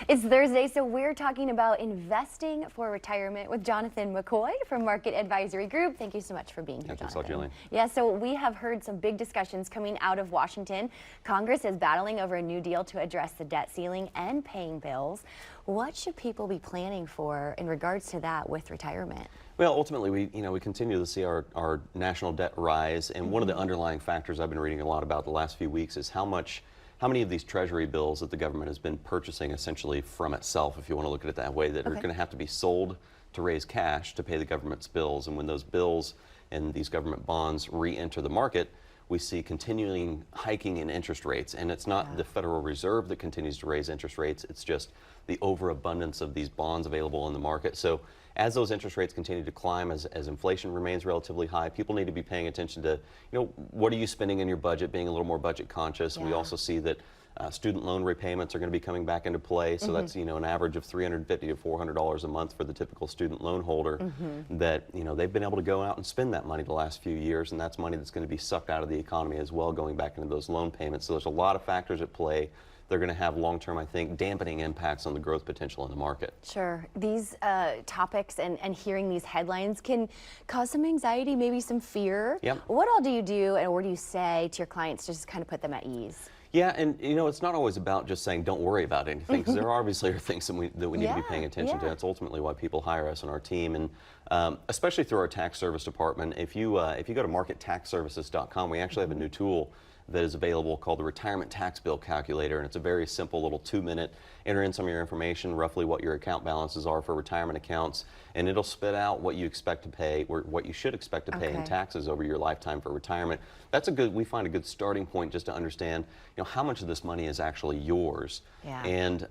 It's Thursday, so we're talking about investing for retirement with Jonathan McCoy from Market Advisory Group. Thank you so much for being here, Thanks, Jonathan. Jillian. Yeah, so we have heard some big discussions coming out of Washington. Congress is battling over a new deal to address the debt ceiling and paying bills. What should people be planning for in regards to that with retirement? Well, ultimately, we continue to see our national debt rise, and one of the underlying factors I've been reading a lot about the last few weeks is how many of these treasury bills that the government has been purchasing essentially from itself, if you want to look at it that way, that are going to have to be sold to raise cash to pay the government's bills. And when those bills and these government bonds re-enter the market, we see continuing hiking in interest rates. And it's not the Federal Reserve that continues to raise interest rates, it's just the overabundance of these bonds available in the market. So as those interest rates continue to climb, as inflation remains relatively high, people need to be paying attention to, what are you spending in your budget, being a little more budget conscious. We also see that student loan repayments are going to be coming back into play. So that's, an average of $350 to $400 a month for the typical student loan holder that, they've been able to go out and spend that money the last few years, and that's money that's going to be sucked out of the economy as well, going back into those loan payments. So there's a lot of factors at play. They're going to have long-term, I think, dampening impacts on the growth potential in the market. Sure. These topics and hearing these headlines can cause some anxiety, maybe some fear. Yep. What all do you do and what do you say to your clients to just kind of put them at ease? Yeah, and it's not always about just saying don't worry about anything, because there obviously are things that we need to be paying attention to. That's ultimately why people hire us on our team, and especially through our tax service department. If you go to markettaxservices.com, we actually have a new tool that is available called the Retirement Tax Bill Calculator, and it's a very simple little 2-minute, enter in some of your information, roughly what your account balances are for retirement accounts, and it'll spit out what you expect to pay, or what you should expect to pay in taxes over your lifetime for retirement. That's we find a good starting point just to understand, how much of this money is actually yours. And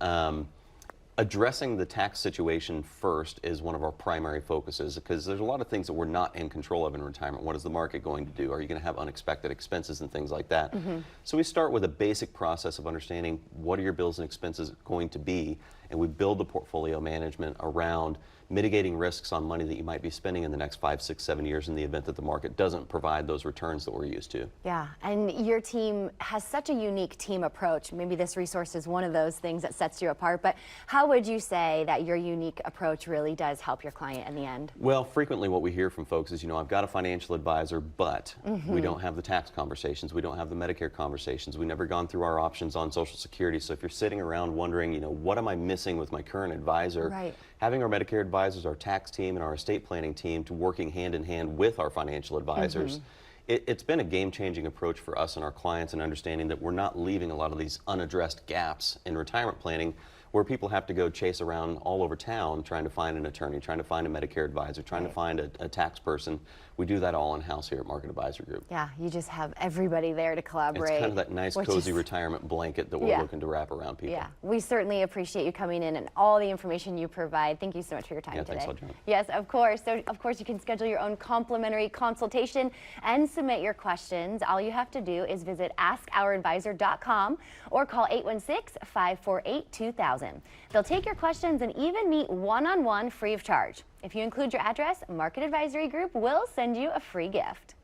addressing the tax situation first is one of our primary focuses, because there's a lot of things that we're not in control of in retirement. What is the market going to do? Are you going to have unexpected expenses and things like that? So we start with a basic process of understanding what are your bills and expenses going to be, and we build the portfolio management around mitigating risks on money that you might be spending in the next 5, 6, 7 years in the event that the market doesn't provide those returns that we're used to. Yeah, and your team has such a unique team approach. Maybe this resource is one of those things that sets you apart, but how would you say that your unique approach really does help your client in the end? Well, frequently what we hear from folks is, I've got a financial advisor, but we don't have the tax conversations, we don't have the Medicare conversations, we've never gone through our options on Social Security. So if you're sitting around wondering, what am I missing with my current advisor, having our Medicare advisors, our tax team, and our estate planning team to working hand in hand with our financial advisors, it's been a game-changing approach for us and our clients in understanding that we're not leaving a lot of these unaddressed gaps in retirement planning, where people have to go chase around all over town trying to find an attorney, trying to find a Medicare advisor, trying to find a tax person. We do that all in-house here at Market Advisory Group. Yeah, you just have everybody there to collaborate. It's kind of that nice, cozy retirement blanket that we're looking to wrap around people. Yeah, we certainly appreciate you coming in and all the information you provide. Thank you so much for your time today. Thanks a lot, John. Yes, of course. So, of course, you can schedule your own complimentary consultation and submit your questions. All you have to do is visit askouradvisor.com or call 816-548-2000. They'll take your questions and even meet one-on-one free of charge. If you include your address, Market Advisory Group will send you a free gift.